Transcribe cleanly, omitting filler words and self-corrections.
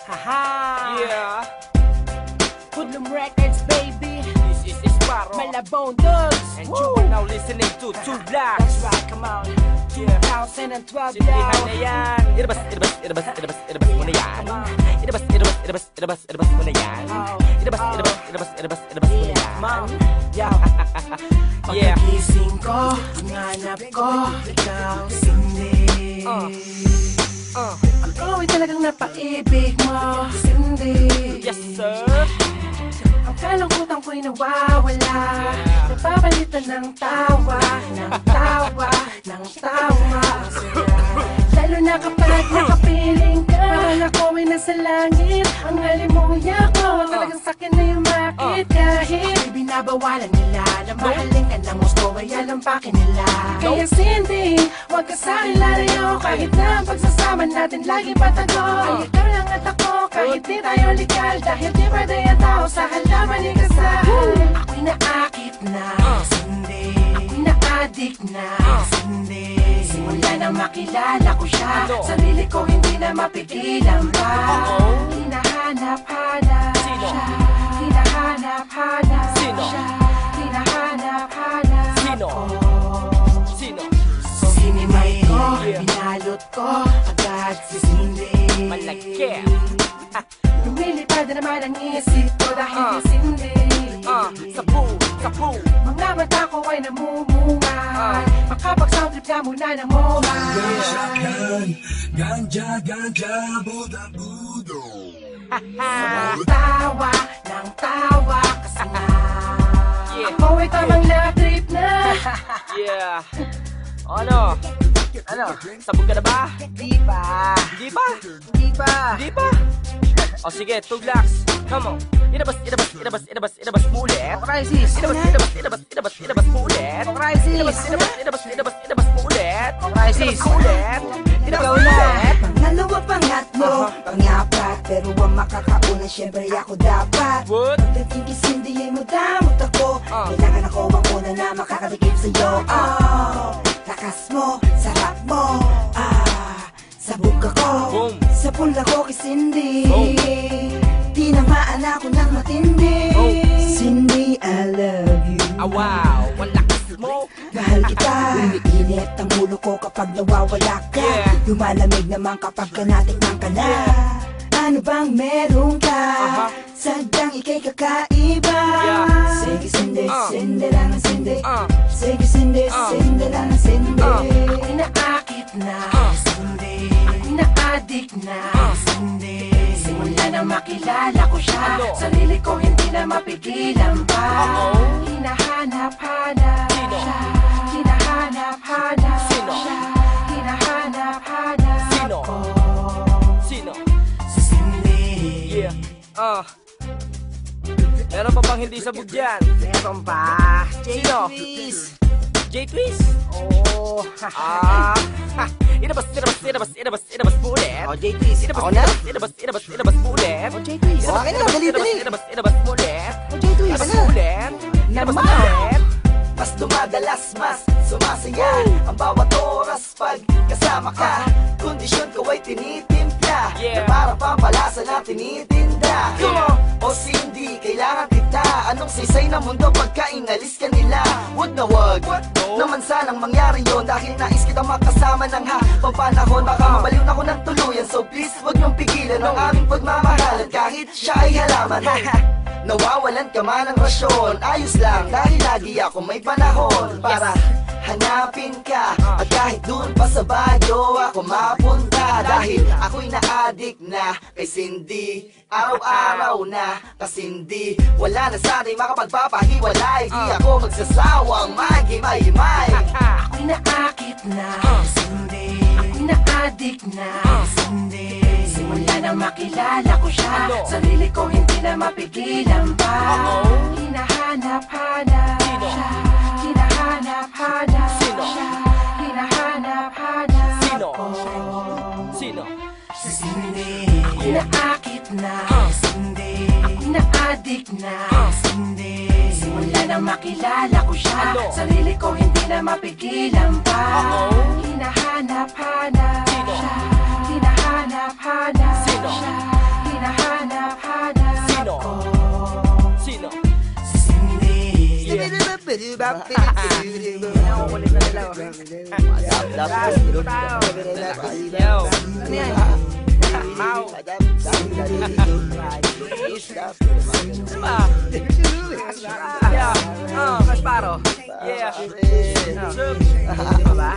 Haha! Yeah! Hoodlum Records, baby! This is Sparrow. Malabong Dogs! And you are now listening to Two Blacks. That's right, come on! 2012 Sindihan now! na yan. Irabas mo na yan. Irabas mo na yan. Irabas mo na yan. Mom, yo! Yeah. Pagkagising ko, hanap ko, ikaw, Cindy. Ako ay talagang napaibig mo, Cindy. Yes, sir. Ang kalungkutan ko'y nawawala, napapalitan ng tawa, ng tawa, ng tawa. Lalo na kapag nakapiling ka, parang ako ay nasa langit. Ang halimuya ko, talagang sakin na yung makit. Kahit di binabawalan nila na mahalin ka ng gusto, ay alampakin nila. Kaya Cindy, huwag ka sa'kin lalayo, kahit na ang pagsasama natin lagi patago. Ay ikaw lang at ako, kahit di tayo legal, dahil di pwede ang tao sa halaman ni kasal. Ako'y naakit na, Cindy. Ako'y na-addict na, Cindy. Simula nang makilala ko siya, sarili ko hindi na mapigilan pa. Hinahanap-hanap siya, hinahanap-hanap siya, hinahanap-hanap Sino? ko. Sino? Sinimay ko, binalot ko, agad si Cindy. Malaki. Lumilipad na naman ang isip ko dahil kay Cindy. Sapu. Mga mata ko ay namumungay, makapag-soundtrip ka muna ng momay. Ganja, buda-budo. Tawa ng tawa kasi nga ako ay tamang na-trip na. Yeah. Ano? Sabog ka na ba? Di ba? Hindi ba? Di ba? Hindi ba? O sige, Two Blacks. Come on. Irabas mo ulit. Crisis! Irabas mo ulit. Crisis! Irabas mo ulit. Crisis! Ikaw na! Pangalawa, pangatlo, pangapat, pero ang makakauna syempre ako dapat. What? Pagdating kay Cindy ay madamot ako, kailangan ako ang una na makakatikim sa'yo. Lakas mo, sarap mo, sabog ako, Boom. sapul ako kay Cindy. Boom. Tinamaan ako ng matindi. Cindy, I love you. Wow, ang lakas mo. Mahal kita. Umiinit ang ulo ko kapag nawawala ka. Yeah. Lumalamig naman kapag kanatikman ka na. Ano bang meron ka? Sadyang ika'y kakaiba. Yeah. Sige Cindy, Cindy lang ang Cindy. Uh. Sige Cindy, Cindy lang ang Cindy. Ako'y naakit na, Cindy. Ako'y na-addict na, Cindy. Simula nang makilala ko siya, sarili ko hindi na mapigilan pa. Hinahanap-hanap siya, hinahanap-hanap siya, hinahanap-hanap Sino? ko. Sino? Si Cindy. Yeah. Meron pa bang hindi sabog dyan? Meron pa. Sino? J-Twist. J-Twist? Oh, Irabas mo ulit. J-Twist. Ako na? Irabas mo ulit. J-Twist. Okay na, dali. Irabas mo ulit. J-Twist. Irabas mo ulit. Irabas mo ulit. Mas dumadalas, mas sumasaya ang bawat oras pag kasama ka. Kondisyon ko ay tinitimpla, Yeah. na para pampalasa na tinitinda. O Cindy, kailangan kita. Anong sisay na mundo pagka inalis ka nila? Wag na wag, naman sanang mangyari yon, dahil nais kitang makasama ng papanahon. Baka mabaliw na ko ng tuluyan, so please wag niyong pigilan ang aming pagmamahalan kahit siya ay halaman. Nawawalan ka man ng rasyon, ayos lang dahil lagi ako may panahon para hanapin ka. At kahit dun pa sa Baguio ako mapunta, dahil ako'y na-addict na kay Cindy. Araw-araw na kasindi, wala na sa ating makapagpapahiwalay. Di ako magsasawang magimay-may. Ako'y naakit na, Cindy. Ako'y na-addict na, Cindy. Simula nang makilala ko siya, sarili ko hindi na mapigilan pa. Hinahanap-hanap siya, hinahanap-hanap siya, hinahanap-hanap ko. Sino? Si Cindy. Ako'y naakit na, Cindy. Ako'y na-addict na, Cindy. Simula nang makilala ko siya, sarili ko hindi na mapigilan pa. Hinahanap-hanap siya, hinahanap-hanap siya, Ako kulit na nila. Last, dito tayo. Yo. Ano yan? Mau. Yeah. Mas paro. Yeah. Sub. Diba ba?